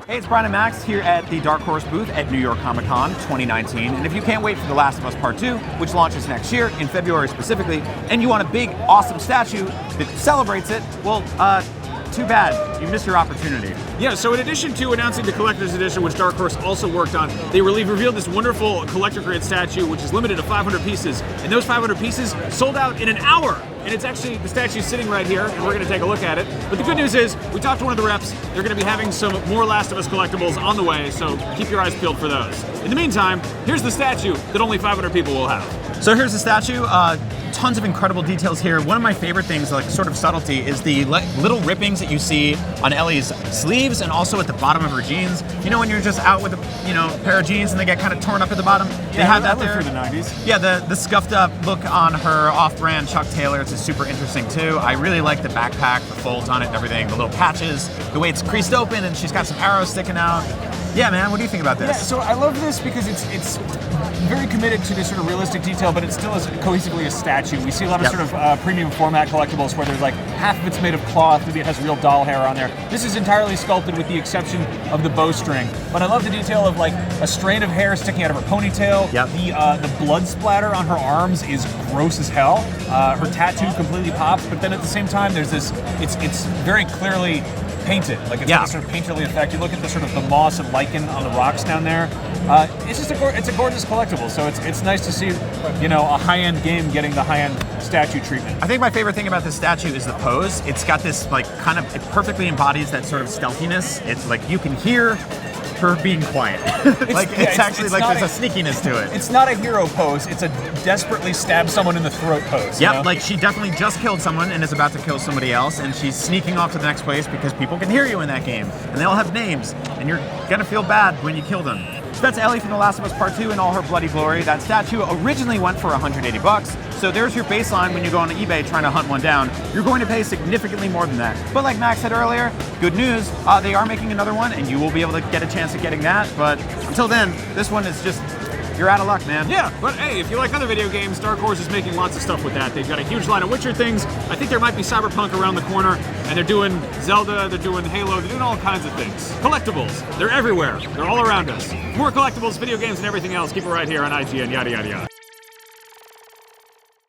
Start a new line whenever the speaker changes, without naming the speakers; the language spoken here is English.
Hey, it's Brian and Max here at the Dark Horse booth at New York Comic Con 2019. And if you can't wait for The Last of Us Part 2, which launches next year, in February specifically, and you want a big, awesome statue that celebrates it, well, too bad. You missed your opportunity.
Yeah, so in addition to announcing the Collector's Edition, which Dark Horse also worked on, they revealed this wonderful collector-grade statue, which is limited to 500 pieces. And those 500 pieces sold out in an hour. And it's actually, the statue's sitting right here, and we're going to take a look at it. But the good news is, we talked to one of the reps. They're going to be having some more Last of Us collectibles on the way, so keep your eyes peeled for those. In the meantime, here's the statue that only 500 people will have.
So here's the statue. Tons of incredible details here. One of my favorite things, like sort of subtlety, is the little rippings that you see on Ellie's sleeves and also at the bottom of her jeans. You know, when you're just out with a pair of jeans and they get kind of torn up at the bottom? They have that there.
Through the 90s.
Yeah, the scuffed up look on her off-brand Chuck Taylors is super interesting too. I really like the backpack, the folds on it and everything, the little patches, the way it's creased open and she's got some arrows sticking out. Yeah, man, what do you think about this?
Yeah, so I love this because it's very committed to this sort of realistic detail, but it still is cohesively a statue. We see a lot of sort of premium format collectibles where there's like half of it's made of cloth, maybe it has real doll hair on there. This is entirely sculpted with the exception of the bowstring. But I love the detail of like a strand of hair sticking out of her ponytail.
Yep.
The blood splatter on her arms is gross as hell. Her tattoo completely pops, but then at the same time there's this, it's very clearly painted, like it's got a sort of painterly effect. You look at the sort of the moss and lichen on the rocks down there. It's just it's a gorgeous collectible. So it's nice to see, a high-end game getting the high-end statue treatment.
I think my favorite thing about this statue is the pose. It's got this it perfectly embodies that sort of stealthiness. It's like you can hear her being quiet. There's a sneakiness to it.
It's not a hero pose, it's a desperately stab someone in the throat pose.
Yep, like she definitely just killed someone and is about to kill somebody else, and she's sneaking off to the next place because people can hear you in that game, and they all have names, and you're gonna feel bad when you kill them. So that's Ellie from The Last of Us Part 2 in all her bloody glory. That statue originally went for $180, so there's your baseline when you go on eBay trying to hunt one down. You're going to pay significantly more than that. But like Max said earlier, good news, they are making another one, and you will be able to get a chance at getting that, but until then, this one is just, you're out of luck, man.
Yeah, but hey, if you like other video games, Dark Horse is making lots of stuff with that. They've got a huge line of Witcher things. I think there might be Cyberpunk around the corner, and they're doing Zelda, they're doing Halo, they're doing all kinds of things. Collectibles, they're everywhere. They're all around us. More collectibles, video games, and everything else. Keep it right here on IGN, yada, yada, yada.